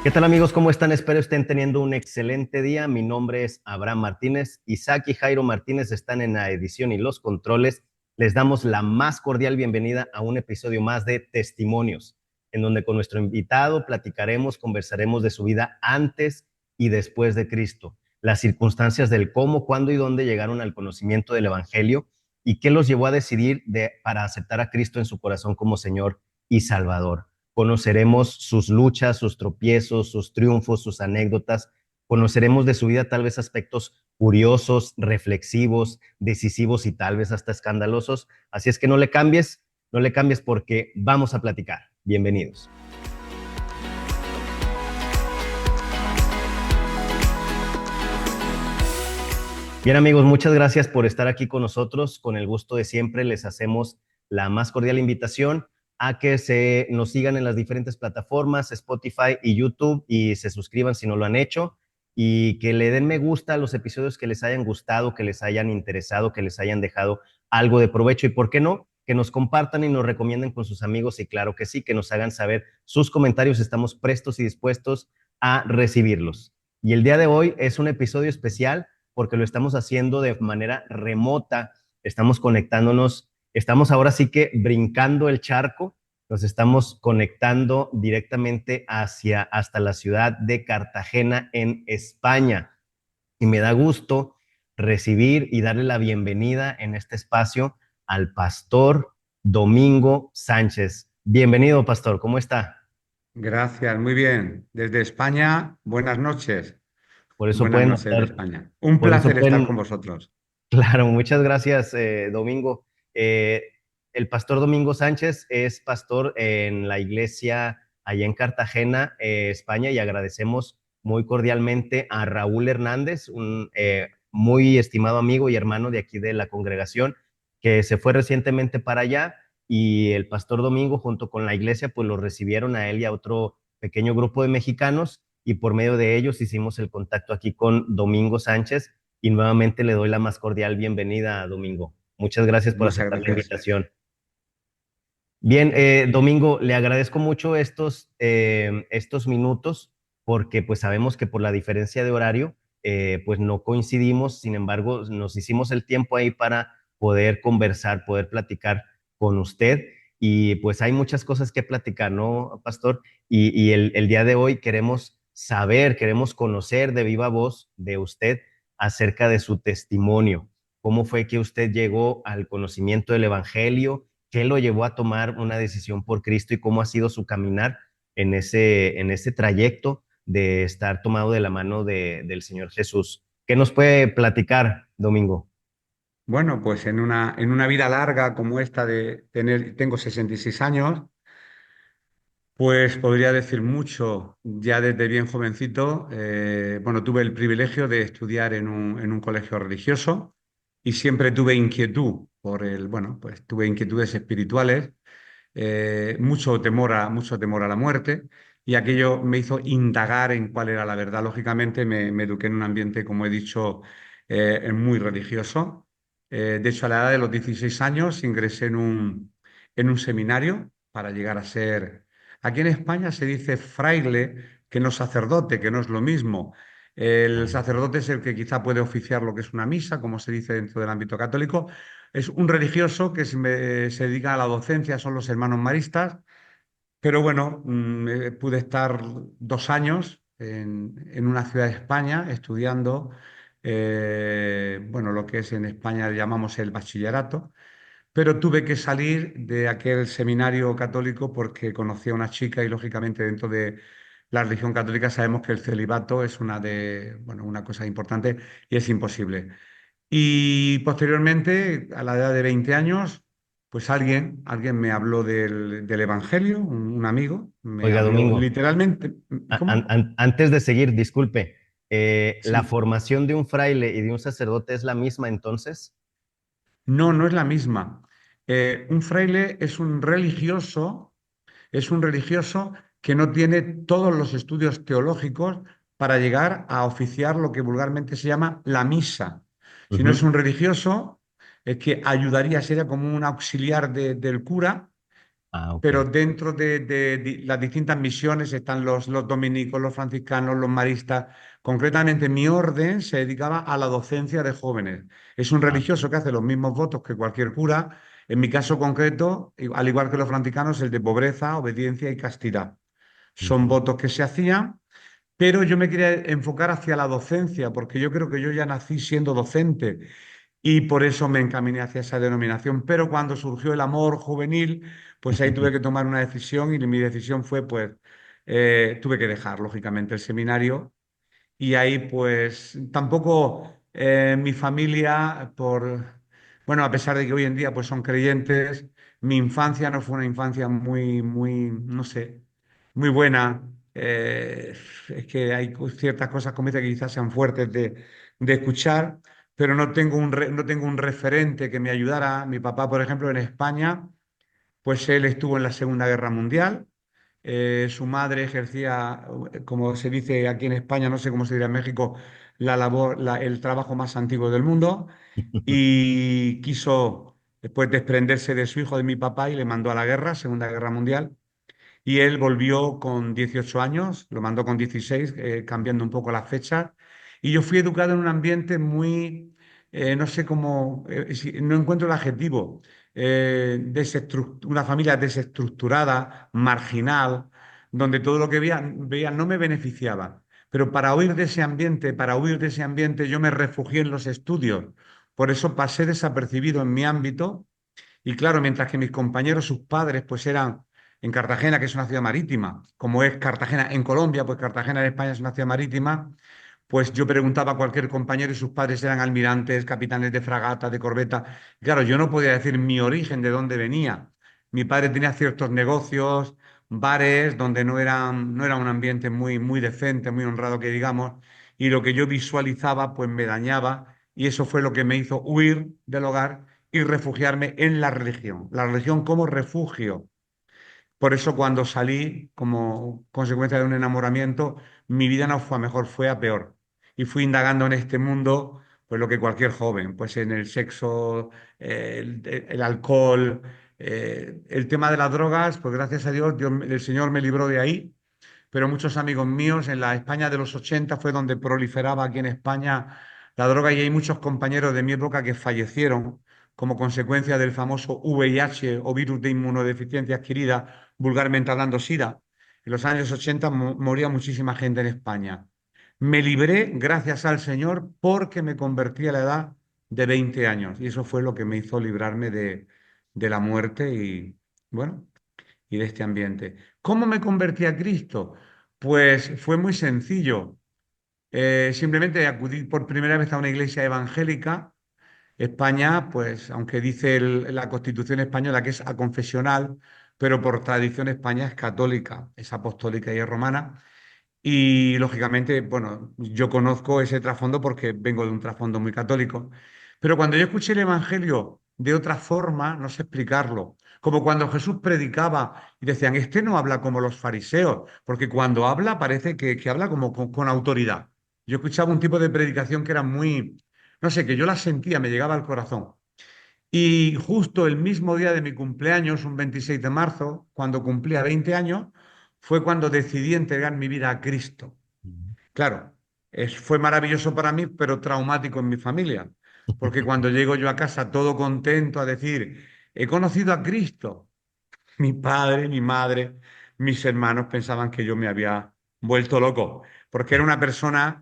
¿Qué tal amigos? ¿Cómo están? Espero estén teniendo un excelente día. Mi nombre es Abraham Martínez. Isaac y Jairo Martínez están en la edición y los controles. Les damos la más cordial bienvenida a un episodio más de Testimonios, en donde con nuestro invitado platicaremos, conversaremos de su vida antes y después de Cristo, las circunstancias del cómo, cuándo y dónde llegaron al conocimiento del Evangelio y qué los llevó a decidir para aceptar a Cristo en su corazón como Señor y Salvador. Conoceremos sus luchas, sus tropiezos, sus triunfos, sus anécdotas. Conoceremos de su vida tal vez aspectos curiosos, reflexivos, decisivos y tal vez hasta escandalosos. Así es que no le cambies porque vamos a platicar. Bienvenidos. Bien amigos, muchas gracias por estar aquí con nosotros. Con el gusto de siempre les hacemos la más cordial invitación a que nos sigan en las diferentes plataformas, Spotify y YouTube, y se suscriban si no lo han hecho, y que le den me gusta a los episodios que les hayan gustado, que les hayan interesado, que les hayan dejado algo de provecho, y por qué no, que nos compartan y nos recomienden con sus amigos, y claro que sí, que nos hagan saber sus comentarios. Estamos prestos y dispuestos a recibirlos. Y el día de hoy es un episodio especial porque lo estamos haciendo de manera remota, estamos conectándonos, estamos ahora sí que brincando el charco, nos estamos conectando directamente hasta la ciudad de Cartagena en España. Y me da gusto recibir y darle la bienvenida en este espacio al pastor Domingo Sánchez. Bienvenido, pastor, ¿cómo está? Gracias, muy bien. Desde España, buenas noches. Por eso Buenas pueden noches de notar, España. Un por eso placer estar pueden con vosotros. Claro, muchas gracias, Domingo. El pastor Domingo Sánchez es pastor en la iglesia allá en Cartagena, España, y agradecemos muy cordialmente a Raúl Hernández, un muy estimado amigo y hermano de aquí de la congregación, que se fue recientemente para allá, y el pastor Domingo junto con la iglesia pues lo recibieron a él y a otro pequeño grupo de mexicanos, y por medio de ellos hicimos el contacto aquí con Domingo Sánchez, y nuevamente le doy la más cordial bienvenida a Domingo. Muchas gracias por Muchas aceptar la gracias. invitación. Bien, Domingo, le agradezco mucho estos minutos porque pues sabemos que por la diferencia de horario pues no coincidimos. Sin embargo, nos hicimos el tiempo ahí para poder conversar, poder platicar con usted, y pues hay muchas cosas que platicar, ¿no, pastor? Y el día de hoy queremos saber, queremos conocer de viva voz de usted acerca de su testimonio. ¿Cómo fue que usted llegó al conocimiento del Evangelio? ¿Qué lo llevó a tomar una decisión por Cristo y cómo ha sido su caminar en ese trayecto de estar tomado de la mano del Señor Jesús? ¿Qué nos puede platicar, Domingo? Bueno, pues en una vida larga como esta tengo 66 años, pues podría decir mucho ya desde bien jovencito. Bueno, tuve el privilegio de estudiar en un colegio religioso y siempre tuve inquietud bueno, pues tuve inquietudes espirituales, mucho temor a la muerte, y aquello me hizo indagar en cuál era la verdad. Lógicamente me eduqué en un ambiente, como he dicho, muy religioso. De hecho, a la edad de los 16 años ingresé en un seminario para llegar a ser... Aquí en España se dice fraile, que no sacerdote, que no es lo mismo. El sacerdote es el que quizá puede oficiar lo que es una misa, como se dice dentro del ámbito católico. Es un religioso que se dedica a la docencia, son los hermanos maristas, pero bueno, pude estar 2 años en una ciudad de España estudiando, bueno, lo que es en España llamamos el bachillerato, pero tuve que salir de aquel seminario católico porque conocí a una chica y lógicamente dentro de la religión católica sabemos que el celibato es bueno, una cosa importante y es imposible. Y posteriormente, a la edad de 20 años, pues alguien me habló del Evangelio, un amigo, me Oiga, habló Domingo, literalmente. ¿Cómo? antes de seguir, disculpe, ¿la Sí. formación de un fraile y de un sacerdote es la misma entonces? No, no es la misma. Un fraile es un religioso que no tiene todos los estudios teológicos para llegar a oficiar lo que vulgarmente se llama la misa. Si no es Ujú. un religioso, es que ayudaría, sería como un auxiliar del cura, Ah, ok. pero dentro de las distintas misiones están los dominicos, los franciscanos, los maristas. Concretamente, mi orden se dedicaba a la docencia de jóvenes. Es un Ah, religioso que hace los mismos votos que cualquier cura. En mi caso concreto, al igual que los franciscanos, el de pobreza, obediencia y castidad. Son ujú. votos que se hacían, pero yo me quería enfocar hacia la docencia, porque yo creo que yo ya nací siendo docente y por eso me encaminé hacia esa denominación. Pero cuando surgió el amor juvenil, pues ahí tuve que tomar una decisión y mi decisión fue, pues, tuve que dejar, lógicamente, el seminario y ahí pues tampoco mi familia, bueno, a pesar de que hoy en día pues son creyentes, mi infancia no fue una infancia muy, no sé, muy buena. Es que hay ciertas cosas como esta que quizás sean fuertes de escuchar, pero no tengo un referente que me ayudara. Mi papá, por ejemplo, en España, pues él estuvo en la Segunda Guerra Mundial. Su madre ejercía, como se dice aquí en España, no sé cómo se dirá en México, la labor, el trabajo más antiguo del mundo y quiso después desprenderse de su hijo, de mi papá, y le mandó a la guerra, Segunda Guerra Mundial. Y él volvió con 18 años, lo mandó con 16, cambiando un poco las fechas. Y yo fui educado en un ambiente muy, no sé cómo, no encuentro el adjetivo, una familia desestructurada, marginal, donde todo lo que veía no me beneficiaba. Pero para huir de ese ambiente, yo me refugié en los estudios. Por eso pasé desapercibido en mi ámbito y claro, mientras que mis compañeros, sus padres, pues eran en Cartagena, que es una ciudad marítima, como es Cartagena en Colombia, pues Cartagena en España es una ciudad marítima, pues yo preguntaba a cualquier compañero y sus padres eran almirantes, capitanes de fragata, de corbeta. Claro, yo no podía decir mi origen, de dónde venía. Mi padre tenía ciertos negocios, bares, donde no era un ambiente muy decente, muy honrado, que digamos, y lo que yo visualizaba, pues me dañaba, y eso fue lo que me hizo huir del hogar y refugiarme en la religión como refugio. Por eso cuando salí, como consecuencia de un enamoramiento, mi vida no fue a mejor, fue a peor. Y fui indagando en este mundo, pues lo que cualquier joven, pues en el sexo, el alcohol, el tema de las drogas, pues gracias a Dios, el Señor me libró de ahí, pero muchos amigos míos en la España de los 80 fue donde proliferaba aquí en España la droga y hay muchos compañeros de mi época que fallecieron como consecuencia del famoso VIH o virus de inmunodeficiencia adquirida, vulgarmente hablando SIDA. En los años 80 moría muchísima gente en España. Me libré gracias al Señor porque me convertí a la edad de 20 años y eso fue lo que me hizo librarme de la muerte y, bueno, y de este ambiente. ¿Cómo me convertí a Cristo? Pues fue muy sencillo. Simplemente acudí por primera vez a una iglesia evangélica. España, pues, aunque dice la Constitución española que es aconfesional, pero por tradición España es católica, es apostólica y es romana. Y lógicamente, bueno, yo conozco ese trasfondo porque vengo de un trasfondo muy católico. Pero cuando yo escuché el Evangelio de otra forma, no sé explicarlo. Como cuando Jesús predicaba y decían, este no habla como los fariseos, porque cuando habla parece que habla como con autoridad. Yo escuchaba un tipo de predicación que era muy, no sé, que yo la sentía, me llegaba al corazón. Y justo el mismo día de mi cumpleaños, un 26 de marzo, cuando cumplía 20 años, fue cuando decidí entregar mi vida a Cristo. Claro, fue maravilloso para mí, pero traumático en mi familia, porque cuando llego yo a casa todo contento a decir, he conocido a Cristo, mi padre, mi madre, mis hermanos pensaban que yo me había vuelto loco, porque era una persona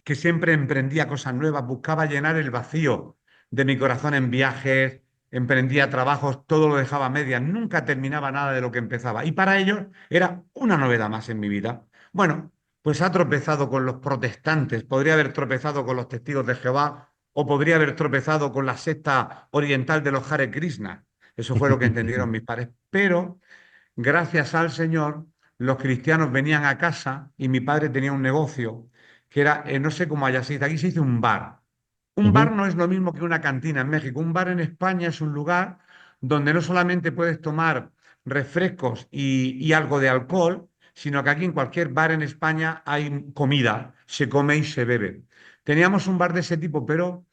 que siempre emprendía cosas nuevas, buscaba llenar el vacío de mi corazón en viajes, emprendía trabajos, todo lo dejaba a medias, nunca terminaba nada de lo que empezaba. Y para ellos era una novedad más en mi vida. Bueno, pues ha tropezado con los protestantes, podría haber tropezado con los testigos de Jehová o podría haber tropezado con la secta oriental de los Hare Krishna. Eso fue lo que entendieron mis padres. Pero gracias al Señor, los cristianos venían a casa y mi padre tenía un negocio que era, no sé cómo allá se dice, aquí se dice un bar. Un bar Ujú. no es lo mismo que una cantina en México. Un bar en España es un lugar donde no solamente puedes tomar refrescos y algo de alcohol, sino que aquí en cualquier bar en España hay comida, se come y se bebe. Teníamos un bar de ese tipo, pero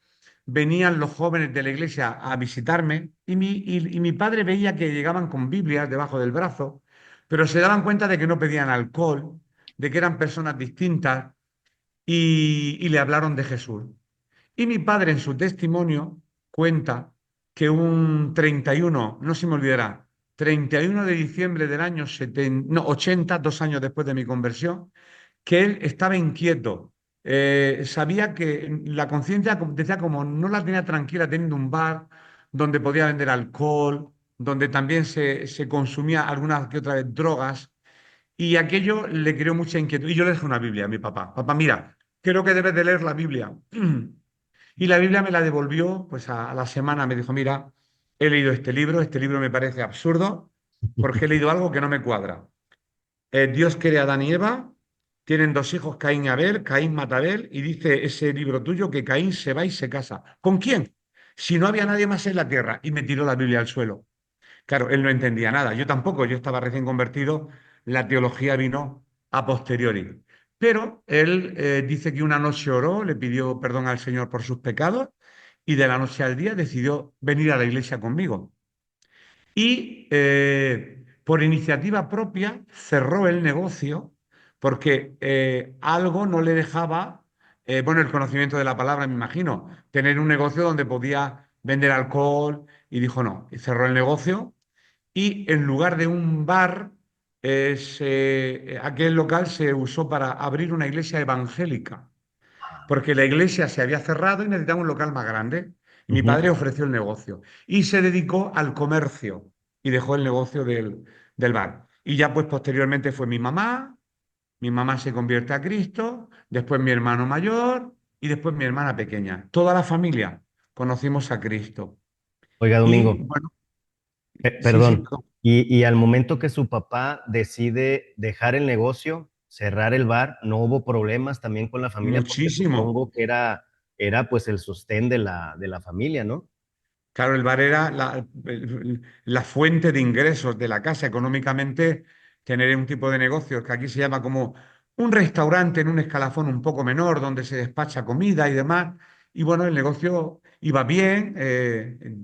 venían los jóvenes de la iglesia a visitarme y mi padre veía que llegaban con Biblias debajo del brazo, pero se daban cuenta de que no pedían alcohol, de que eran personas distintas y le hablaron de Jesús. Y mi padre en su testimonio cuenta que un 31, no se me olvidará, 31 de diciembre del año 70, no, 80, 2 años después de mi conversión, que él estaba inquieto. Sabía que la conciencia decía como no la tenía tranquila teniendo un bar donde podía vender alcohol, donde también se consumía algunas que otra vez drogas, y aquello le creó mucha inquietud. Y yo le dejé una Biblia a mi papá. Papá, mira, creo que debes de leer la Biblia. Y la Biblia me la devolvió, pues a la semana me dijo, mira, he leído este libro me parece absurdo, porque he leído algo que no me cuadra. Dios quiere a Adán y Eva, tienen dos hijos, Caín y Abel, Caín mata a Abel, y dice ese libro tuyo que Caín se va y se casa. ¿Con quién? Si no había nadie más en la tierra, y me tiró la Biblia al suelo. Claro, él no entendía nada, yo tampoco, yo estaba recién convertido, la teología vino a posteriori. Pero él dice que una noche oró, le pidió perdón al Señor por sus pecados y de la noche al día decidió venir a la iglesia conmigo. Y por iniciativa propia cerró el negocio porque algo no le dejaba, bueno, el conocimiento de la palabra, me imagino, tener un negocio donde podía vender alcohol y dijo no, y cerró el negocio y en lugar de un bar, aquel local se usó para abrir una iglesia evangélica porque la iglesia se había cerrado y necesitaba un local más grande. Y mi Ujú. padre ofreció el negocio y se dedicó al comercio y dejó el negocio del bar. Y ya pues posteriormente fue mi mamá se convierte a Cristo, después mi hermano mayor y después mi hermana pequeña. Toda la familia conocimos a Cristo. Oiga, Y Domingo, bueno, sí, sí, perdón. Y al momento que su papá decide dejar el negocio, cerrar el bar, no hubo problemas también con la familia, porque muchísimo. supongo que era pues el sostén de la familia, ¿no? Claro, el bar era la fuente de ingresos de la casa. Económicamente, tener un tipo de negocio que aquí se llama como un restaurante en un escalafón un poco menor, donde se despacha comida y demás. Y bueno, el negocio iba bien.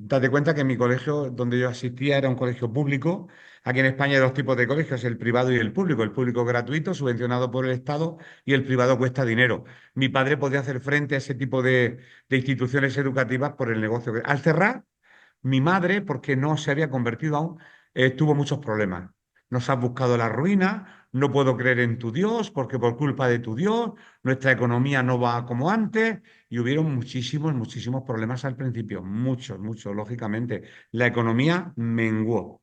Date cuenta que mi colegio donde yo asistía era un colegio público. Aquí en España hay dos tipos de colegios, el privado y el público. El público es gratuito, subvencionado por el Estado, y el privado cuesta dinero. Mi padre podía hacer frente a ese tipo de instituciones educativas por el negocio. Al cerrar, mi madre, porque no se había convertido aún, tuvo muchos problemas. Nos has buscado la ruina, no puedo creer en tu Dios, porque por culpa de tu Dios nuestra economía no va como antes, y hubieron muchísimos, muchísimos problemas al principio, muchos, muchos, lógicamente. La economía menguó.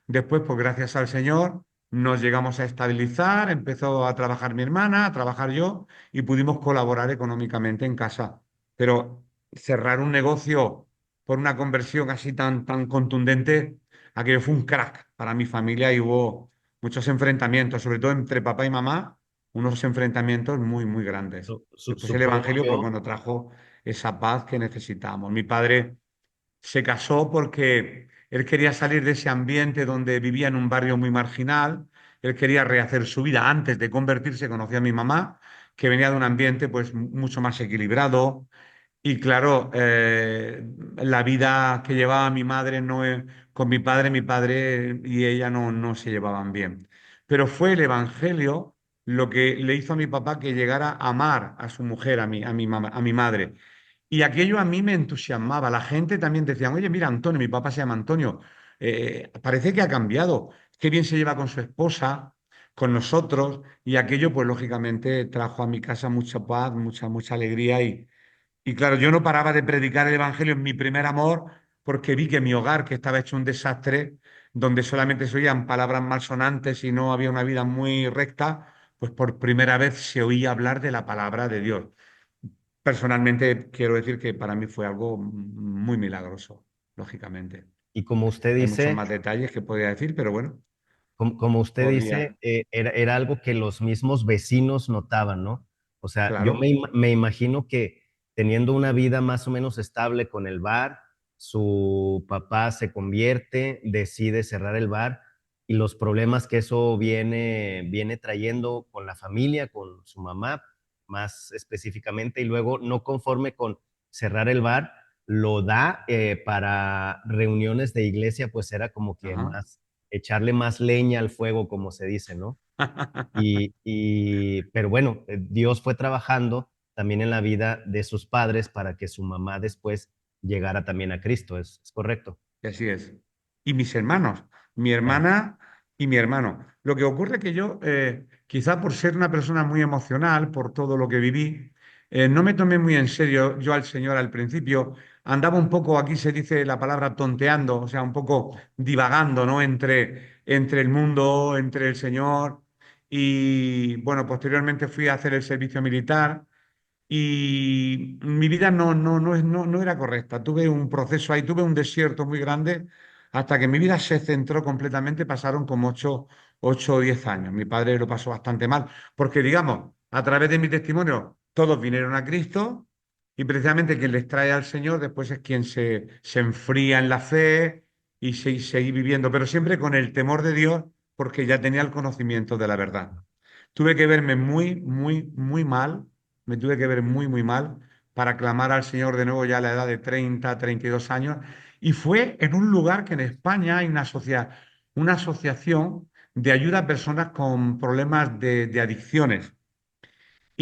Después, pues gracias al Señor, nos llegamos a estabilizar, empezó a trabajar mi hermana, a trabajar yo, y pudimos colaborar económicamente en casa. Pero cerrar un negocio por una conversión así tan, tan contundente, aquello fue un crack para mi familia y hubo muchos enfrentamientos, sobre todo entre papá y mamá, unos enfrentamientos muy, muy grandes. Después el Supongo Evangelio, pues yo. bueno, trajo esa paz que necesitamos. Mi padre se casó porque él quería salir de ese ambiente donde vivía en un barrio muy marginal, él quería rehacer su vida. Antes de convertirse, conoció a mi mamá, que venía de un ambiente pues mucho más equilibrado. Y claro, la vida que llevaba mi madre no es- con mi padre y ella no se llevaban bien. Pero fue el Evangelio lo que le hizo a mi papá que llegara a amar a su mujer, a mi madre. Y aquello a mí me entusiasmaba. La gente también decía, oye, mira, Antonio, mi papá se llama Antonio, parece que ha cambiado, qué bien se lleva con su esposa, con nosotros, y aquello, pues lógicamente, trajo a mi casa mucha paz, mucha, mucha alegría. Y claro, yo no paraba de predicar el Evangelio en mi primer amor, porque vi que mi hogar, que estaba hecho un desastre, donde solamente se oían palabras malsonantes y no había una vida muy recta, pues por primera vez se oía hablar de la palabra de Dios. Personalmente quiero decir que para mí fue algo muy milagroso, lógicamente. Y como usted Hay muchos dice, más detalles que podría decir, pero bueno, como usted dice, podría, era algo que los mismos vecinos notaban, ¿no? O sea, yo me, claro. me imagino que teniendo una vida más o menos estable con el bar, su papá se convierte, decide cerrar el bar y los problemas que eso viene trayendo con la familia, con su mamá, más específicamente, y luego no conforme con cerrar el bar, lo da para reuniones de iglesia, pues era como que Ajá. más, echarle más leña al fuego, como se dice, ¿no? Pero bueno, Dios fue trabajando también en la vida de sus padres para que su mamá después llegara también a Cristo, es correcto? Y así es. Y mis hermanos, mi Claro. hermana y mi hermano. Lo que ocurre es que yo, quizá por ser una persona muy emocional, por todo lo que viví, no me tomé muy en serio yo al Señor al principio. Andaba un poco, aquí se dice la palabra tonteando, o sea, un poco divagando, ¿no? Entre el mundo, entre el Señor. Y bueno, posteriormente fui a hacer el servicio militar y mi vida no era correcta. Tuve un proceso ahí, tuve un desierto muy grande hasta que mi vida se centró completamente. Pasaron como 8 o 10 años. Mi padre lo pasó bastante mal, porque digamos, a través de mi testimonio, todos vinieron a Cristo y precisamente quien les trae al Señor después es quien se enfría en la fe y seguir viviendo, pero siempre con el temor de Dios, porque ya tenía el conocimiento de la verdad. Tuve que verme muy mal, me tuve que ver muy mal para clamar al Señor de nuevo ya a la edad de 32 años. Y fue en un lugar que en España hay una asociación de ayuda a personas con problemas de adicciones.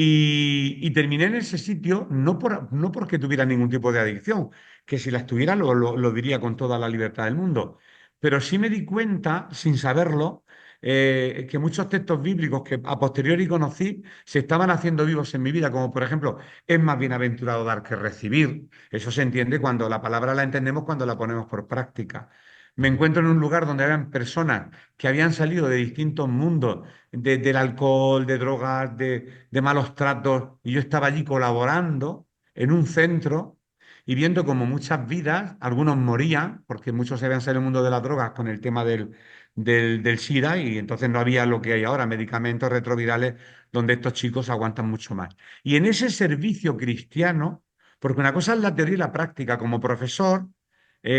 Y terminé en ese sitio no porque tuviera ningún tipo de adicción, que si las tuviera lo diría con toda la libertad del mundo, pero sí me di cuenta, sin saberlo, que muchos textos bíblicos que a posteriori conocí se estaban haciendo vivos en mi vida, como por ejemplo, es más bienaventurado dar que recibir. Eso se entiende cuando la palabra la entendemos, cuando la ponemos por práctica. Me encuentro en un lugar donde habían personas que habían salido de distintos mundos, del alcohol, de drogas, de malos tratos, y yo estaba allí colaborando en un centro y viendo como muchas vidas, algunos morían, porque muchos se habían salido del mundo de las drogas con el tema del SIDA, y entonces no había lo que hay ahora, medicamentos retrovirales, donde estos chicos aguantan mucho más. Y en ese servicio cristiano, porque una cosa es la teoría y la práctica, como profesor,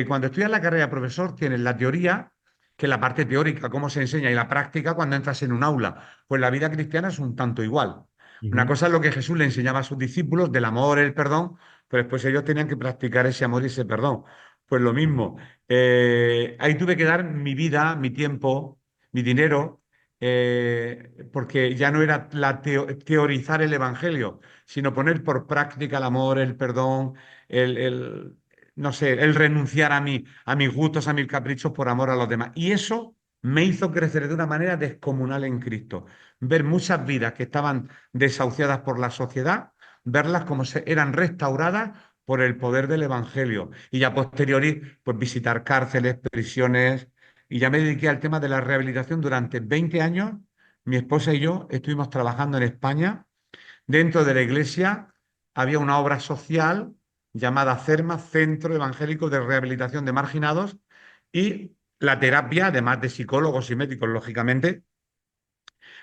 cuando estudias la carrera de profesor, tienes la teoría, que es la parte teórica, cómo se enseña, y la práctica cuando entras en un aula. Pues la vida cristiana es un tanto igual. Una Ujú. cosa es lo que Jesús le enseñaba a sus discípulos del amor, el perdón, pero después ellos tenían que practicar ese amor y ese perdón. Pues lo mismo. Ahí tuve que dar mi vida, mi tiempo, mi dinero, porque ya no era teorizar el Evangelio, sino poner por práctica el amor, el perdón, el, no sé, el renunciar a mis gustos, a mis caprichos por amor a los demás. Y eso me hizo crecer de una manera descomunal en Cristo. Ver muchas vidas que estaban desahuciadas por la sociedad, verlas como eran restauradas por el poder del Evangelio. Y a posteriori, pues visitar cárceles, prisiones. Y ya me dediqué al tema de la rehabilitación durante 20 años. Mi esposa y yo estuvimos trabajando en España. Dentro de la iglesia había una obra social llamada CERMA, Centro Evangélico de Rehabilitación de Marginados, y la terapia, además de psicólogos y médicos, lógicamente,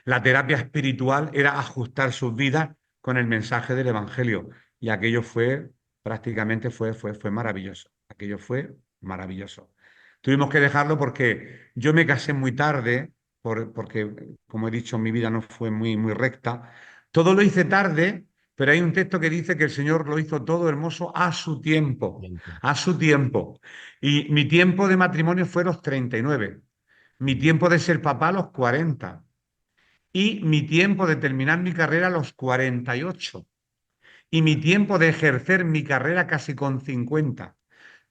la terapia espiritual era ajustar sus vidas con el mensaje del Evangelio. Y aquello fue maravilloso. Aquello fue maravilloso. Tuvimos que dejarlo porque yo me casé muy tarde, porque, como he dicho, mi vida no fue muy recta. Todo lo hice tarde, pero hay un texto que dice que el Señor lo hizo todo hermoso a su tiempo, Bien. a su tiempo. Y mi tiempo de matrimonio fue los 39, mi tiempo de ser papá a los 40 y mi tiempo de terminar mi carrera a los 48 y mi tiempo de ejercer mi carrera casi con 50.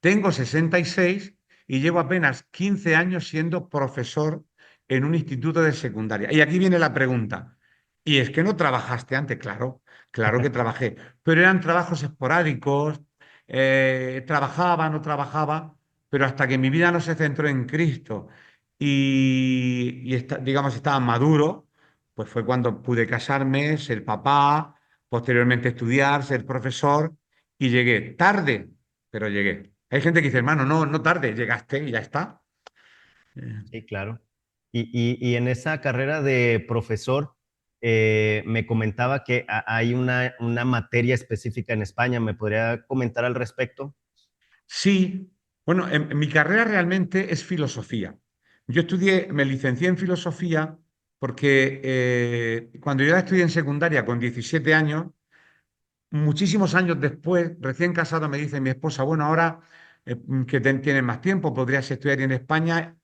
Tengo 66 y llevo apenas 15 años siendo profesor en un instituto de secundaria. Y aquí viene la pregunta. ¿Y es que no trabajaste antes? Claro, claro que trabajé, pero eran trabajos esporádicos, trabajaba, no trabajaba, pero hasta que mi vida no se centró en Cristo digamos, estaba maduro, pues fue cuando pude casarme, ser papá, posteriormente estudiar, ser profesor, y llegué tarde, pero llegué. Hay gente que dice, hermano, no tarde, llegaste y ya está. Eh, Sí, claro. Y en esa carrera de profesor, me comentaba que hay una materia específica en España. ¿Me podría comentar al respecto? Sí, bueno, en mi carrera realmente es filosofía. Yo estudié, me licencié en filosofía porque cuando yo estudié en secundaria con 17 años, muchísimos años después, recién casado, me dice mi esposa, bueno, ahora que tienes más tiempo, podrías estudiar y en España.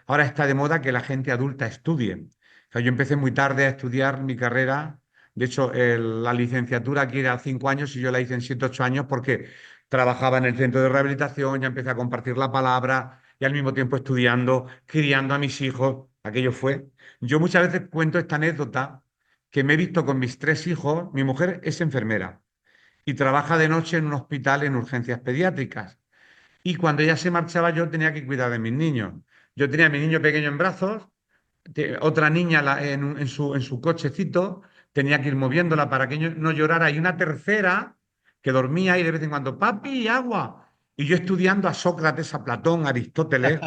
Ahora está de moda que la gente adulta estudie. O sea, yo empecé muy tarde a estudiar mi carrera. De hecho, la licenciatura aquí era 5 años y yo la hice en 7, 8 años porque trabajaba en el centro de rehabilitación, ya empecé a compartir la palabra y al mismo tiempo estudiando, criando a mis hijos. Aquello fue. Yo muchas veces cuento esta anécdota que me he visto con mis 3 hijos. Mi mujer es enfermera y trabaja de noche en un hospital en urgencias pediátricas. Y cuando ella se marchaba, yo tenía que cuidar de mis niños. Yo tenía a mi niño pequeño en brazos, otra niña en su cochecito, tenía que ir moviéndola para que no llorara, y una tercera que dormía y de vez en cuando, papi, agua. Y yo estudiando a Sócrates, a Platón, a Aristóteles,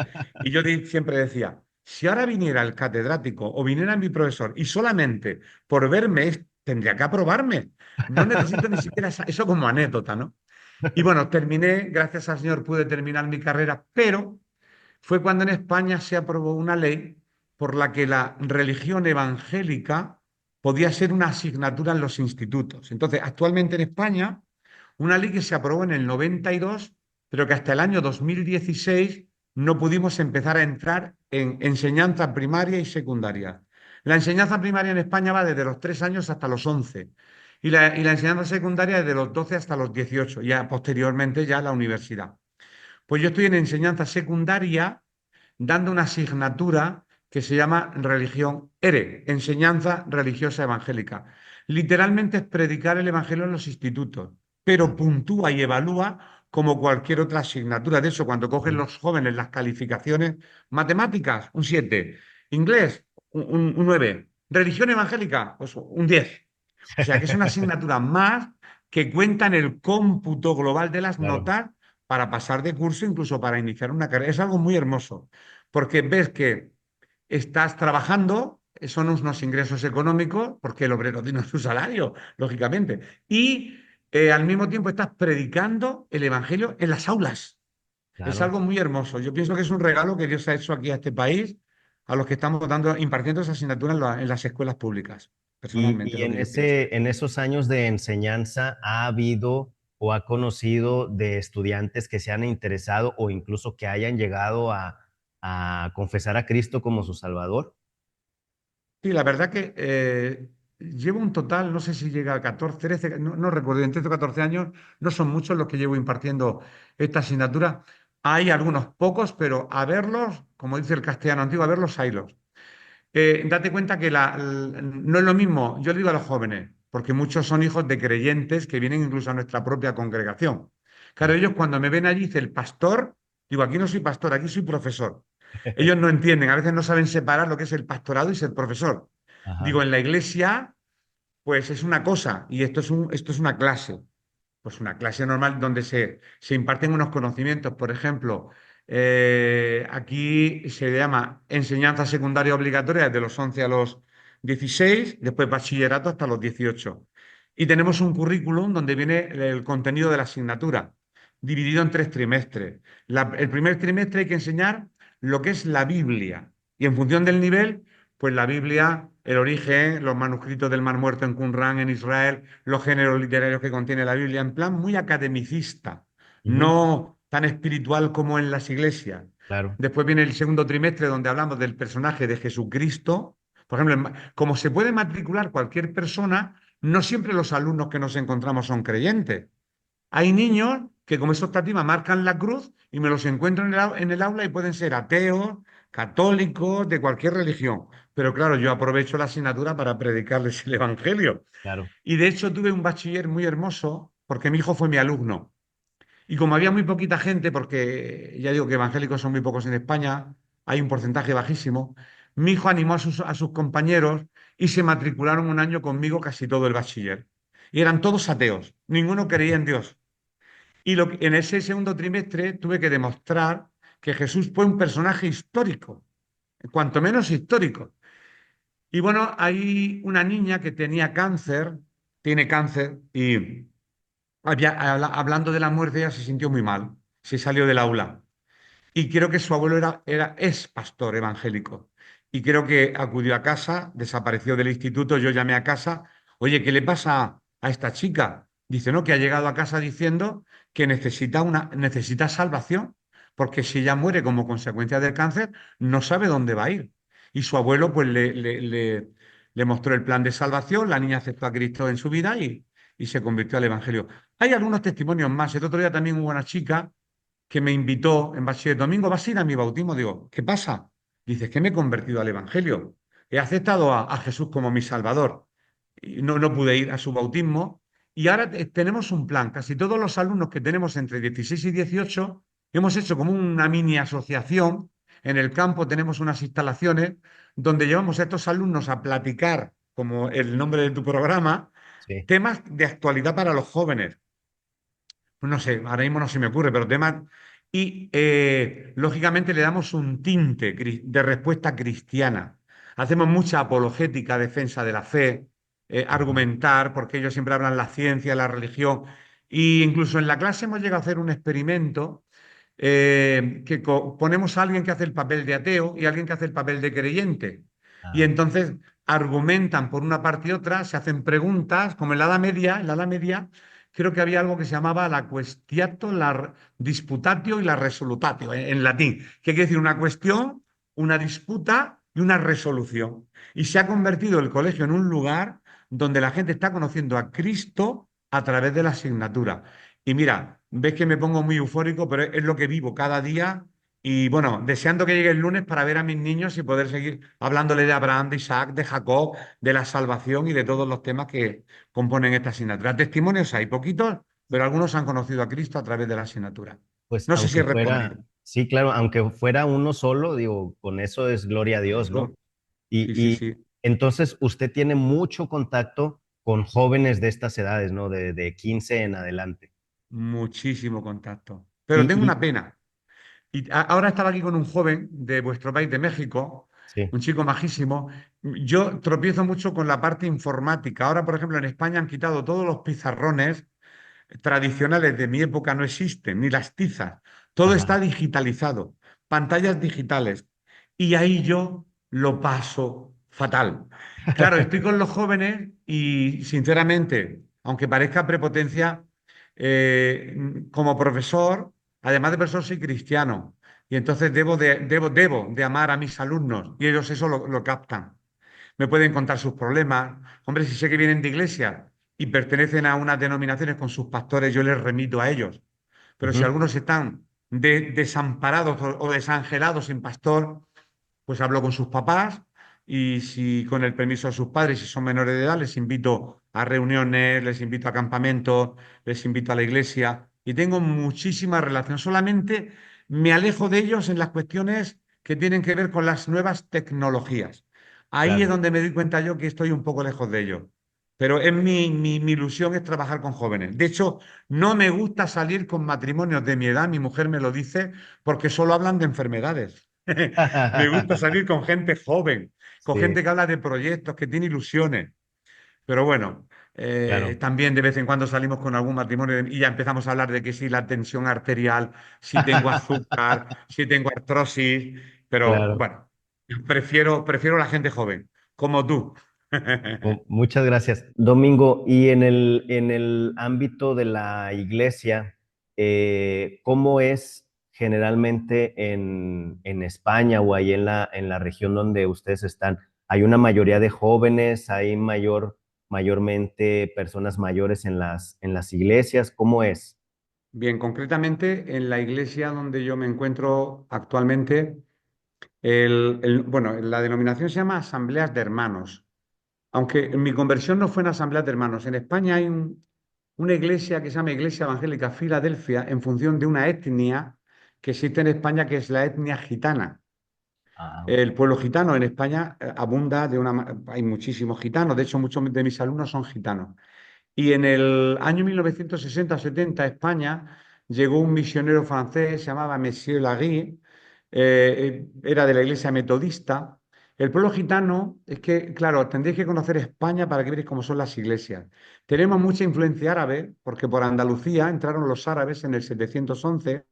y yo siempre decía, si ahora viniera el catedrático o viniera mi profesor y solamente por verme tendría que aprobarme. No necesito ni siquiera eso como anécdota, ¿no? Y bueno, terminé, gracias al Señor pude terminar mi carrera, pero fue cuando en España se aprobó una ley por la que la religión evangélica podía ser una asignatura en los institutos. Entonces, actualmente en España, una ley que se aprobó en el 92, pero que hasta el año 2016 no pudimos empezar a entrar en enseñanza primaria y secundaria. La enseñanza primaria en España va desde los 3 años hasta los 11 y la enseñanza secundaria desde los 12 hasta los 18, ya posteriormente ya la universidad. Pues yo estoy en enseñanza secundaria dando una asignatura que se llama religión enseñanza religiosa evangélica. Literalmente es predicar el evangelio en los institutos, pero puntúa y evalúa como cualquier otra asignatura. De eso, cuando cogen Ujú. los jóvenes las calificaciones, matemáticas, un 7, inglés, un 9, religión evangélica, pues un 10. O sea que es una asignatura más que cuenta en el cómputo global de las Claro. notas para pasar de curso, incluso para iniciar una carrera. Es algo muy hermoso, porque ves que estás trabajando, son unos ingresos económicos, porque el obrero tiene su salario, lógicamente, y al mismo tiempo estás predicando el Evangelio en las aulas. Es Claro. algo muy hermoso. Yo pienso que es un regalo que Dios ha hecho aquí a este país, a los que estamos impartiendo esa asignatura en las escuelas públicas. Personalmente, es Y lo que yo pienso. en esos años de enseñanza, ¿ha habido o ha conocido de estudiantes que se han interesado o incluso que hayan llegado a confesar a Cristo como su Salvador? Sí, la verdad que llevo un total, no sé si llega a 14, 13, no recuerdo, en 13 o 14 años, no son muchos los que llevo impartiendo esta asignatura. Hay algunos pocos, pero a verlos, como dice el castellano antiguo, a verlos, haylos. Date cuenta que no es lo mismo, yo le digo a los jóvenes, porque muchos son hijos de creyentes que vienen incluso a nuestra propia congregación. Claro, Sí. ellos cuando me ven allí, dice el pastor, digo, aquí no soy pastor, aquí soy profesor. Ellos no entienden, a veces no saben separar lo que es el pastorado y ser profesor. Ajá. Digo, en la iglesia, pues es una cosa y esto es una clase. Pues una clase normal donde se imparten unos conocimientos. Por ejemplo, aquí se llama enseñanza secundaria obligatoria desde los 11 a los 16, después bachillerato hasta los 18. Y tenemos un currículum donde viene el contenido de la asignatura, dividido en 3 trimestres. El primer trimestre hay que enseñar lo que es la Biblia. Y en función del nivel, pues la Biblia, el origen, los manuscritos del Mar Muerto en Qumrán, en Israel, los géneros literarios que contiene la Biblia, en plan muy academicista, Ujú. no tan espiritual como en las iglesias. Claro. Después viene el segundo trimestre donde hablamos del personaje de Jesucristo. Por ejemplo, como se puede matricular cualquier persona, no siempre los alumnos que nos encontramos son creyentes. Hay niños que como es optativa marcan la cruz y me los encuentro en el aula y pueden ser ateos, católicos, de cualquier religión. Pero claro, yo aprovecho la asignatura para predicarles el Evangelio. Claro. Y de hecho tuve un bachiller muy hermoso porque mi hijo fue mi alumno. Y como había muy poquita gente, porque ya digo que evangélicos son muy pocos en España, hay un porcentaje bajísimo, mi hijo animó a sus compañeros y se matricularon un año conmigo casi todo el bachiller. Y eran todos ateos, ninguno creía en Dios. Y en ese segundo trimestre tuve que demostrar que Jesús fue un personaje histórico, cuanto menos histórico. Y bueno, hay una niña que tenía cáncer, tiene cáncer, y hablando de la muerte, ella se sintió muy mal, se salió del aula. Y creo que su abuelo es pastor evangélico. Y creo que acudió a casa, desapareció del instituto, yo llamé a casa, oye, ¿qué le pasa a esta chica? Dice, no, que ha llegado a casa diciendo que necesita salvación, porque si ella muere como consecuencia del cáncer, no sabe dónde va a ir. Y su abuelo pues le mostró el plan de salvación, la niña aceptó a Cristo en su vida y se convirtió al Evangelio. Hay algunos testimonios más. El otro día también hubo una chica que me invitó en Bachiller, Domingo, ¿vas a ir a mi bautismo? Digo, ¿qué pasa? Dice, es que me he convertido al Evangelio. He aceptado a Jesús como mi Salvador. Y no pude ir a su bautismo. Y ahora tenemos un plan. Casi todos los alumnos que tenemos entre 16 y 18 hemos hecho como una mini asociación. En el campo tenemos unas instalaciones donde llevamos a estos alumnos a platicar, como el nombre de tu programa, Sí. temas de actualidad para los jóvenes. Pues no sé, ahora mismo no se me ocurre, pero temas. Y lógicamente le damos un tinte de respuesta cristiana. Hacemos mucha apologética, defensa de la fe, Ujú. argumentar, porque ellos siempre hablan la ciencia, la religión. Y incluso en la clase hemos llegado a hacer un experimento que ponemos a alguien que hace el papel de ateo y a alguien que hace el papel de creyente. Y Ah, entonces argumentan por una parte y otra, se hacen preguntas, como en la Edad Media creo que había algo que se llamaba la questiato, la disputatio y la resolutatio, en latín, que quiere decir una cuestión, una disputa y una resolución. Y se ha convertido el colegio en un lugar donde la gente está conociendo a Cristo a través de la asignatura. Y mira, ves que me pongo muy eufórico, pero es lo que vivo cada día. Y bueno, deseando que llegue el lunes para ver a mis niños y poder seguir hablándole de Abraham, de Isaac, de Jacob, de la salvación y de todos los temas que componen esta asignatura. Testimonios hay poquitos, pero algunos han conocido a Cristo a través de la asignatura. pues No sé si he aunque respondido. fuera, sí, claro, aunque fuera uno solo, digo, con eso es gloria a Dios, ¿no? Claro. Y, Sí, sí, y sí. entonces usted tiene mucho contacto con jóvenes de estas edades, ¿no? De 15 en adelante. Muchísimo contacto. Pero Y, tengo y una pena. Y ahora estaba aquí con un joven de vuestro país, de México, sí, un chico majísimo. Yo tropiezo mucho con la parte informática. Ahora, por ejemplo, en España han quitado todos los pizarrones tradicionales de mi época, no existen, ni las tizas. Todo está ajá. digitalizado, pantallas digitales. Y ahí yo lo paso fatal. Claro, estoy con los jóvenes y, sinceramente, aunque parezca prepotencia, como profesor, además de profesor, soy cristiano. Y entonces debo de amar a mis alumnos y ellos eso lo captan. Me pueden contar sus problemas. Hombre, si sé que vienen de iglesia y pertenecen a unas denominaciones con sus pastores, yo les remito a ellos. Pero si Ujú, algunos están desamparados o desangelados sin pastor, pues hablo con sus papás y si con el permiso de sus padres, si son menores de edad, les invito a reuniones, les invito a campamentos, les invito a la iglesia y tengo muchísima relación. Solamente me alejo de ellos en las cuestiones que tienen que ver con las nuevas tecnologías. Ahí es claro. donde me doy cuenta yo que estoy un poco lejos de ellos. Pero es mi ilusión es trabajar con jóvenes. De hecho, no me gusta salir con matrimonios de mi edad, mi mujer me lo dice, porque solo hablan de enfermedades. Me gusta salir con gente joven, con Sí, gente que habla de proyectos, que tiene ilusiones. Pero bueno, claro, también de vez en cuando salimos con algún matrimonio y ya empezamos a hablar de que si la tensión arterial, si tengo azúcar, si tengo artrosis. Pero claro. bueno, prefiero la gente joven, como tú. Muchas gracias. Domingo, y en el ámbito de la iglesia, ¿cómo es generalmente en España o ahí en la región donde ustedes están? ¿Hay una mayoría de jóvenes? ¿Hay mayormente personas mayores en las iglesias? ¿Cómo es? Bien, concretamente en la iglesia donde yo me encuentro actualmente, bueno, la denominación se llama Asambleas de Hermanos. Aunque mi conversión no fue en asambleas de hermanos. En España hay una iglesia que se llama Iglesia Evangélica Filadelfia en función de una etnia que existe en España, que es la etnia gitana. Ah, ok. El pueblo gitano en España abunda hay muchísimos gitanos, de hecho muchos de mis alumnos son gitanos. Y en el año 1960-70 a España llegó un misionero francés, se llamaba Monsieur Laguille, era de la iglesia metodista. El pueblo gitano es que, claro, tendréis que conocer España para que veáis cómo son las iglesias. Tenemos mucha influencia árabe, porque por Andalucía entraron los árabes en el 711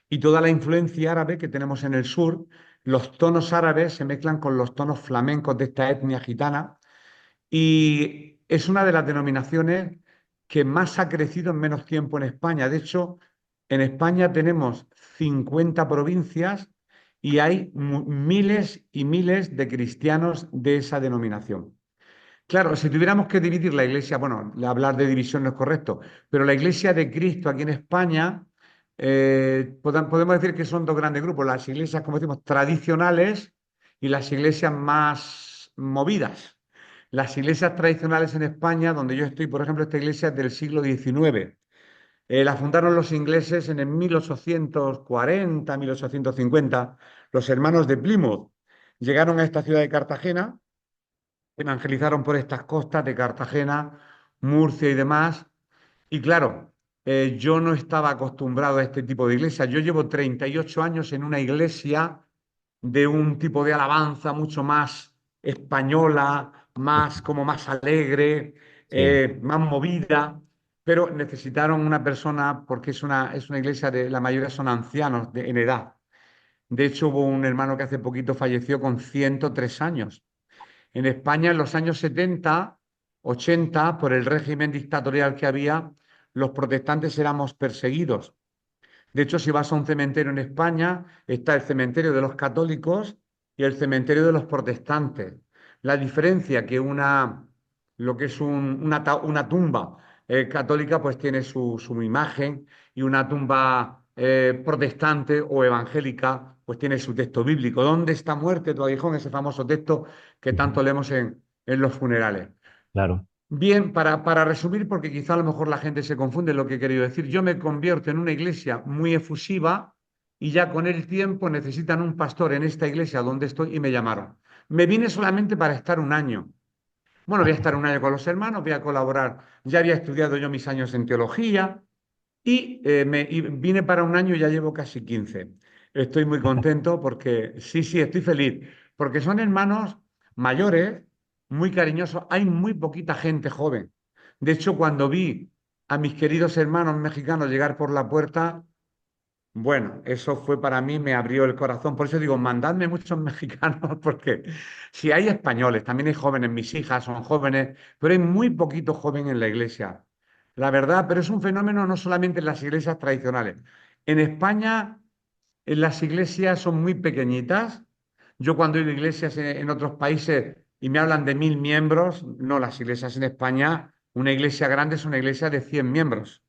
y toda la influencia árabe que tenemos en el sur, los tonos árabes se mezclan con los tonos flamencos de esta etnia gitana y es una de las denominaciones que más ha crecido en menos tiempo en España. De hecho, en España tenemos 50 provincias y hay miles y miles de cristianos de esa denominación. Claro, si tuviéramos que dividir la iglesia, bueno, hablar de división no es correcto, pero la iglesia de Cristo aquí en España, podemos decir que son dos grandes grupos, las iglesias, como decimos, tradicionales y las iglesias más movidas. Las iglesias tradicionales en España, donde yo estoy, por ejemplo, esta iglesia es del siglo XIX. La fundaron los ingleses en el 1840, 1850. Los hermanos de Plymouth llegaron a esta ciudad de Cartagena, evangelizaron por estas costas de Cartagena, Murcia y demás. Y claro, yo no estaba acostumbrado a este tipo de iglesia. Yo llevo 38 años en una iglesia de un tipo de alabanza mucho más española, más como más alegre, Sí, más movida, pero necesitaron una persona porque es una iglesia de la mayoría son ancianos en edad. De hecho, hubo un hermano que hace poquito falleció con 103 años. En España, en los años 70, 80, por el régimen dictatorial que había, los protestantes éramos perseguidos. De hecho, si vas a un cementerio en España, está el cementerio de los católicos y el cementerio de los protestantes. La diferencia que lo que es una tumba católica, pues tiene su imagen y una tumba protestante o evangélica, pues tiene su texto bíblico. ¿Dónde está muerte tu aguijón? Ese famoso texto que ujú, tanto leemos en los funerales. claro, Bien, para resumir, porque quizá a lo mejor la gente se confunde en lo que he querido decir, yo me convierto en una iglesia muy efusiva y ya con el tiempo necesitan un pastor en esta iglesia donde estoy y me llamaron. Me vine solamente para estar un año. Bueno, voy a estar un año con los hermanos, voy a colaborar. Ya había estudiado yo mis años en teología y vine para un año y ya llevo casi 15. Estoy muy contento porque sí, sí, estoy feliz, porque son hermanos mayores, muy cariñosos. Hay muy poquita gente joven. De hecho, cuando vi a mis queridos hermanos mexicanos llegar por la puerta, bueno, eso fue para mí, me abrió el corazón. Por eso digo, mandadme muchos mexicanos, porque si hay españoles, también hay jóvenes, mis hijas son jóvenes, pero hay muy poquito joven en la iglesia. La verdad, pero es un fenómeno no solamente en las iglesias tradicionales. En España, las iglesias son muy pequeñitas. Yo cuando he ido a iglesias en otros países y me hablan de 1.000 miembros, no, las iglesias en España, una iglesia grande es una iglesia de 100 miembros.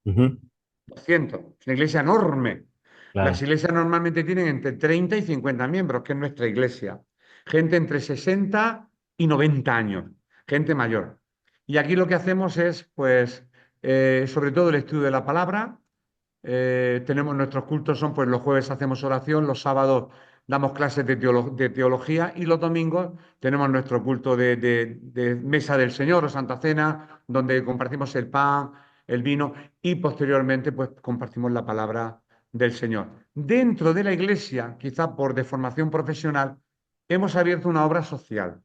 ujú, 200. Es una iglesia enorme. Las claro, iglesias normalmente tienen entre 30 y 50 miembros, que es nuestra iglesia. Gente entre 60 y 90 años, gente mayor. Y aquí lo que hacemos es, pues, sobre todo el estudio de la palabra. Tenemos nuestros cultos, son, pues, los jueves hacemos oración, los sábados damos clases de teología y los domingos tenemos nuestro culto de Mesa del Señor o Santa Cena, donde compartimos el pan, el vino y posteriormente pues compartimos la palabra del Señor. Dentro de la iglesia, quizá por deformación profesional, hemos abierto una obra social,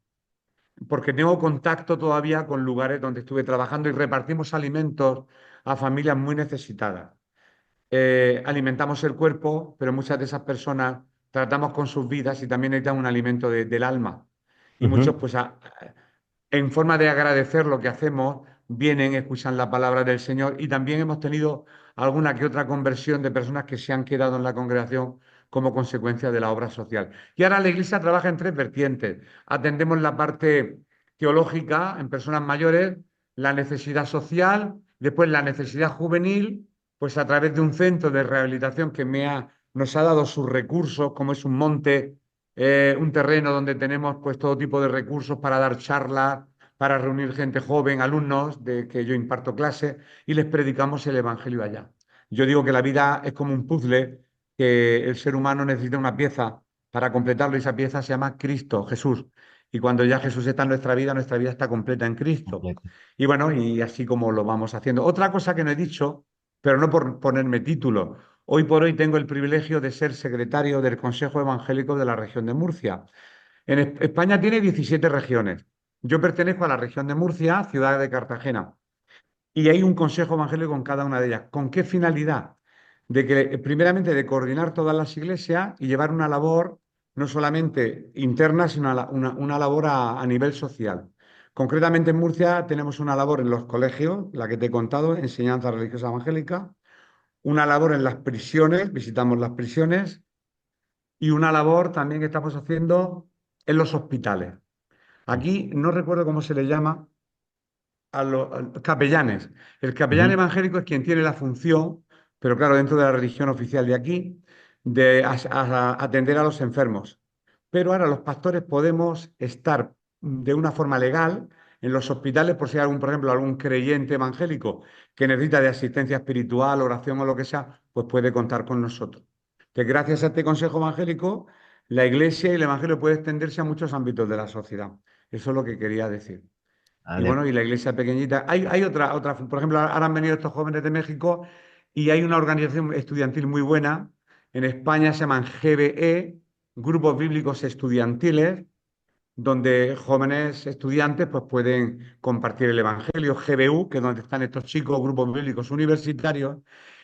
porque tengo contacto todavía con lugares donde estuve trabajando y repartimos alimentos a familias muy necesitadas. Alimentamos el cuerpo, pero muchas de esas personas tratamos con sus vidas y también necesitan un alimento del alma. Y muchos, ujú, pues, en forma de agradecer lo que hacemos, vienen, escuchan la palabra del Señor y también hemos tenido alguna que otra conversión de personas que se han quedado en la congregación como consecuencia de la obra social. Y ahora la Iglesia trabaja en tres vertientes. Atendemos la parte teológica en personas mayores, la necesidad social, después la necesidad juvenil, pues a través de un centro de rehabilitación que nos ha dado sus recursos, como es un monte, un terreno donde tenemos pues todo tipo de recursos para dar charlas, para reunir gente joven, alumnos de que yo imparto clase y les predicamos el evangelio allá. Yo digo que la vida es como un puzzle, que el ser humano necesita una pieza para completarlo y esa pieza se llama Cristo, Jesús. Y cuando ya Jesús está en nuestra vida está completa en Cristo. completo. Y bueno, y así como lo vamos haciendo. Otra cosa que no he dicho, pero no por ponerme título. Hoy por hoy tengo el privilegio de ser secretario del Consejo Evangélico de la región de Murcia. España tiene 17 regiones. Yo pertenezco a la región de Murcia, ciudad de Cartagena, y hay un consejo evangélico en cada una de ellas. ¿Con qué finalidad? De que, primeramente, de coordinar todas las iglesias y llevar una labor no solamente interna, sino una labor a nivel social. Concretamente en Murcia tenemos una labor en los colegios, la que te he contado, enseñanza religiosa evangélica, una labor en las prisiones, visitamos las prisiones, y una labor también que estamos haciendo en los hospitales. Aquí no recuerdo cómo se le llama a los capellanes. El capellán Ujú. evangélico es quien tiene la función, pero claro, dentro de la religión oficial de aquí, de atender a los enfermos. Pero ahora los pastores podemos estar de una forma legal en los hospitales por si hay algún, por ejemplo, algún creyente evangélico que necesita de asistencia espiritual, oración o lo que sea, pues puede contar con nosotros. Que gracias a este consejo evangélico, la iglesia y el evangelio puede extenderse a muchos ámbitos de la sociedad. Eso es lo que quería decir. Ah, Y bueno, y la iglesia pequeñita. Hay otra, por ejemplo, ahora han venido estos jóvenes de México y hay una organización estudiantil muy buena. En España se llaman GBE, Grupos Bíblicos Estudiantiles, donde jóvenes estudiantes pues, pueden compartir el Evangelio. GBU, que es donde están estos chicos, Grupos Bíblicos Universitarios.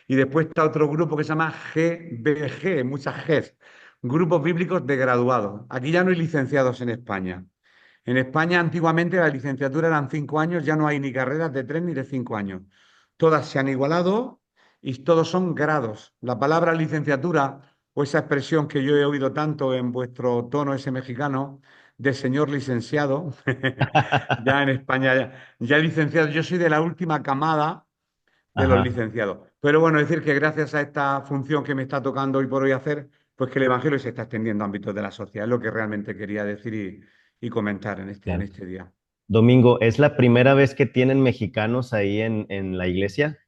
Y después está otro grupo que se llama GBG, muchas Gs, Grupos Bíblicos de Graduados. Aquí ya no hay licenciados en España. En España antiguamente la licenciatura eran 5 años, ya no hay ni carreras de 3 ni de 5 años. Todas se han igualado y todos son grados. La palabra licenciatura o esa expresión que yo he oído tanto en vuestro tono ese mexicano de señor licenciado, ya en España ya licenciado, yo soy de la última camada de los Ajá, licenciados. Pero bueno, decir que gracias a esta función que me está tocando hoy por hoy hacer, pues que el Evangelio se está extendiendo a ámbitos de la sociedad, es lo que realmente quería decir y comentar en claro. este día. Domingo, ¿es la primera vez que tienen mexicanos ahí en la iglesia?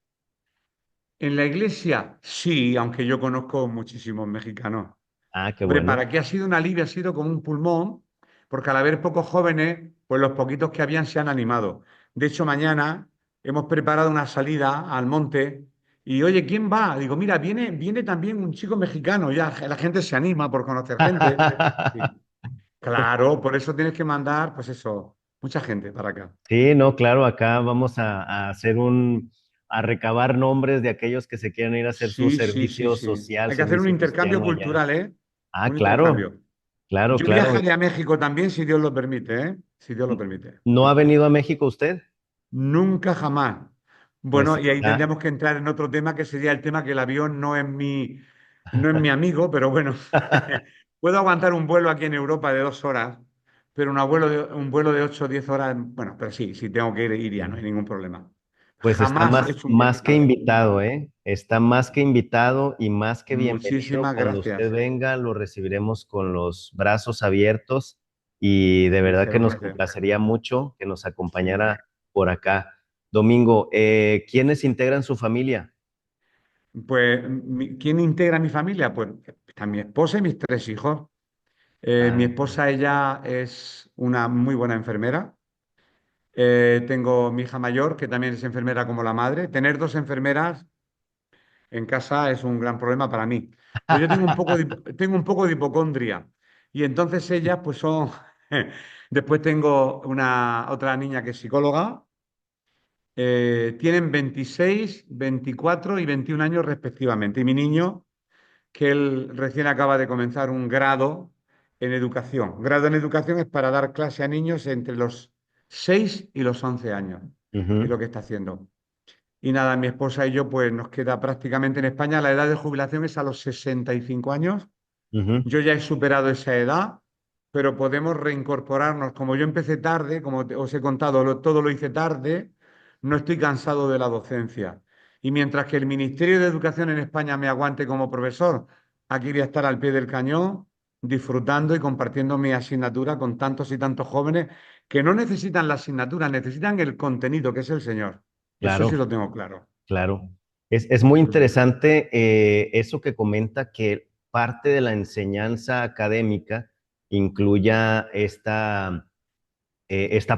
En la iglesia, sí, aunque yo conozco muchísimos mexicanos. Ah, qué Hombre, bueno. para qué ha sido un alivio, ha sido como un pulmón, porque al haber pocos jóvenes, pues los poquitos que habían se han animado. De hecho, mañana hemos preparado una salida al monte y, oye, ¿quién va? Digo, mira, viene también un chico mexicano, ya la gente se anima por conocer gente. Sí. Claro, por eso tienes que mandar, pues eso, mucha gente para acá. Sí, no, claro, acá vamos a hacer a recabar nombres de aquellos que se quieran ir a hacer su Sí, sí, sí, servicio sí. social, Hay que hacer un servicio intercambio cristiano allá. cultural, ¿eh? Ah, Un claro, intercambio. claro, Yo claro. viajaré a México también, si Dios lo permite, ¿eh? Si Dios lo permite. ¿No ha venido a México usted? Nunca jamás. Pues Bueno, y ahí está. tendríamos que entrar en otro tema que sería el tema que el avión no es mi amigo, pero bueno, puedo aguantar un vuelo aquí en Europa de 2 horas, pero un vuelo de 8 o 10 horas, bueno, pero sí, si tengo que ir, iría, no hay ningún problema. Pues está Jamás he más, hecho un más viaje que largo. invitado, ¿eh? Está más que invitado y más que bienvenido. Muchísimas Cuando usted gracias. venga, lo recibiremos con los brazos abiertos y de verdad que Muchas nos gracias. complacería mucho que nos Sí. acompañara por acá. Domingo, ¿quiénes integran su familia? Pues, ¿quién integra mi familia? Pues está mi esposa y mis 3 hijos. Mi Ah, esposa, ella es una muy buena enfermera. Tengo mi hija mayor, que también es enfermera como la madre. Tener dos enfermeras en casa es un gran problema para mí. Pues yo tengo un poco de hipocondria. Y entonces ellas, pues son. Después tengo otra niña que es psicóloga. Tienen 26, 24 y 21 años respectivamente. Y mi niño, que él recién acaba de comenzar un grado en educación. Grado en educación es para dar clase a niños entre los 6 y los 11 años. Es ujú, lo que está haciendo. Y nada, mi esposa y yo, pues nos queda prácticamente en España. La edad de jubilación es a los 65 años. ujú, Yo ya he superado esa edad, pero podemos reincorporarnos. Como yo empecé tarde, como os he contado, todo lo hice tarde, no estoy cansado de la docencia. Y mientras que el Ministerio de Educación en España me aguante como profesor, aquí voy a estar al pie del cañón, disfrutando y compartiendo mi asignatura con tantos y tantos jóvenes que no necesitan la asignatura, necesitan el contenido, que es el Señor. Eso sí claro. lo tengo claro. Claro. Es muy interesante eso que comenta que parte de la enseñanza académica incluya esta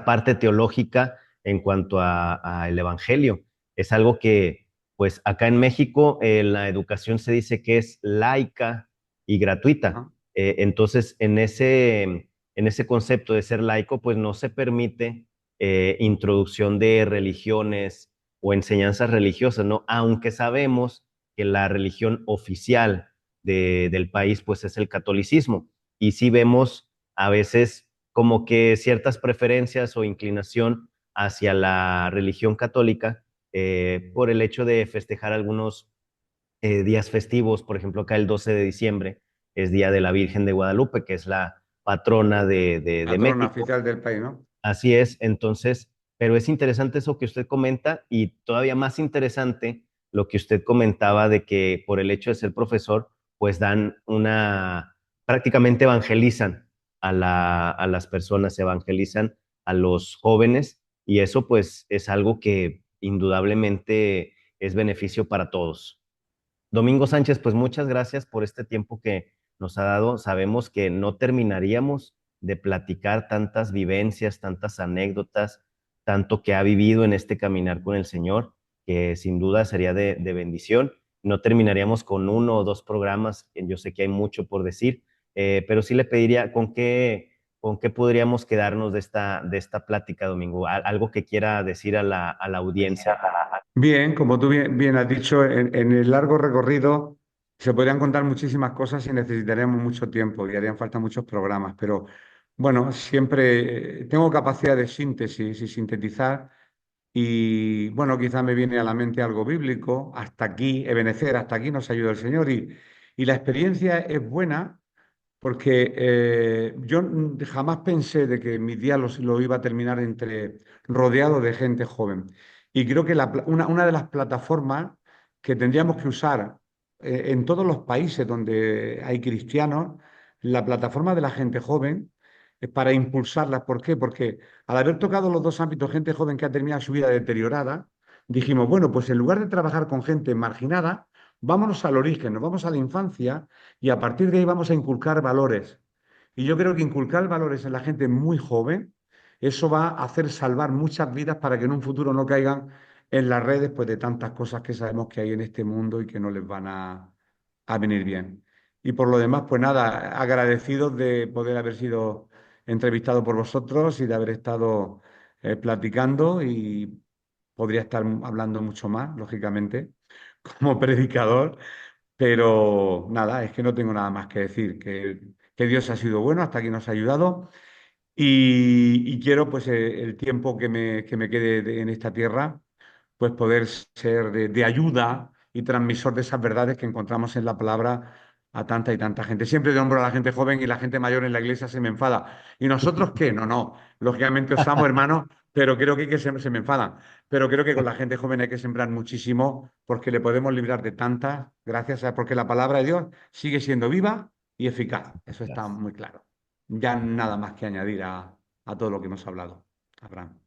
parte teológica en cuanto a el Evangelio. Es algo que, pues acá en México, la educación se dice que es laica y gratuita. Ajá. Entonces, en ese concepto de ser laico, pues no se permite introducción de religiones o enseñanzas religiosas, ¿no? Aunque sabemos que la religión oficial del país, pues es el catolicismo. Y sí vemos a veces como que ciertas preferencias o inclinación hacia la religión católica por el hecho de festejar algunos días festivos. Por ejemplo, acá el 12 de diciembre es Día de la Virgen de Guadalupe, que es la patrona de Patrona México. oficial del país, ¿no? Así es, entonces, pero es interesante eso que usted comenta y todavía más interesante lo que usted comentaba de que por el hecho de ser profesor, pues prácticamente evangelizan a las personas, evangelizan a los jóvenes y eso pues es algo que indudablemente es beneficio para todos. Domingo Sánchez, pues muchas gracias por este tiempo que nos ha dado. Sabemos que no terminaríamos de platicar tantas vivencias, tantas anécdotas, tanto que ha vivido en este caminar con el Señor, que sin duda sería de bendición. No terminaríamos con uno o dos programas, que yo sé que hay mucho por decir, pero sí le pediría con qué podríamos quedarnos de esta plática, Domingo. Algo que quiera decir a la audiencia. Bien, como tú bien has dicho, en el largo recorrido se podrían contar muchísimas cosas y necesitaríamos mucho tiempo y harían falta muchos programas, pero bueno, siempre tengo capacidad de síntesis y sintetizar y bueno, quizá me viene a la mente algo bíblico, hasta aquí, Ebenecer, hasta aquí nos ayuda el Señor y la experiencia es buena porque yo jamás pensé de que mis días lo iba a terminar rodeado de gente joven. Y creo que una de las plataformas que tendríamos que usar en todos los países donde hay cristianos, la plataforma de la gente joven, para impulsarlas. ¿Por qué? Porque al haber tocado los dos ámbitos, gente joven que ha terminado su vida deteriorada, dijimos, bueno, pues en lugar de trabajar con gente marginada, vámonos al origen, nos vamos a la infancia y a partir de ahí vamos a inculcar valores. Y yo creo que inculcar valores en la gente muy joven, eso va a hacer salvar muchas vidas para que en un futuro no caigan en las redes pues, de tantas cosas que sabemos que hay en este mundo y que no les van a venir bien. Y por lo demás, pues nada, agradecidos de poder haber sido entrevistado por vosotros y de haber estado platicando y podría estar hablando mucho más, lógicamente, como predicador. Pero nada, es que no tengo nada más que decir, que Dios ha sido bueno, hasta aquí nos ha ayudado y quiero pues el tiempo que me quede en esta tierra, pues poder ser de ayuda y transmisor de esas verdades que encontramos en la palabra a tanta y tanta gente. Siempre nombro a la gente joven y la gente mayor en la iglesia se me enfada. ¿Y nosotros qué? No, no. Lógicamente os amo, hermanos, pero creo que se me enfadan. Pero creo que con la gente joven hay que sembrar muchísimo porque le podemos librar de tantas, gracias a porque la palabra de Dios sigue siendo viva y eficaz. Eso está muy claro. Ya nada más que añadir a todo lo que hemos hablado. Abraham.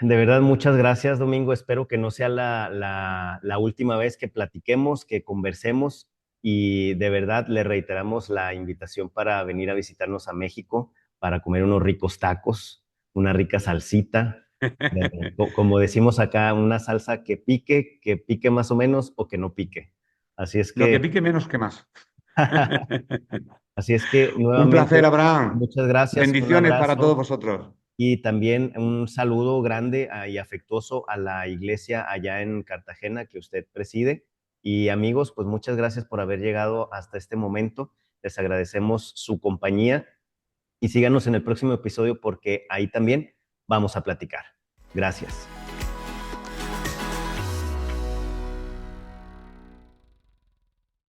De verdad, muchas gracias, Domingo. Espero que no sea la última vez que platiquemos, que conversemos y de verdad le reiteramos la invitación para venir a visitarnos a México, para comer unos ricos tacos, una rica salsita, como decimos acá, una salsa que pique más o menos o que no pique. Así es Lo que que, pique menos que más. así es que Un placer, nuevamente, Abraham. muchas gracias, un Bendiciones para todos abrazo. vosotros. Y también un saludo grande y afectuoso a la iglesia allá en Cartagena que usted preside. Y amigos, pues muchas gracias por haber llegado hasta este momento. Les agradecemos su compañía y síganos en el próximo episodio porque ahí también vamos a platicar. Gracias.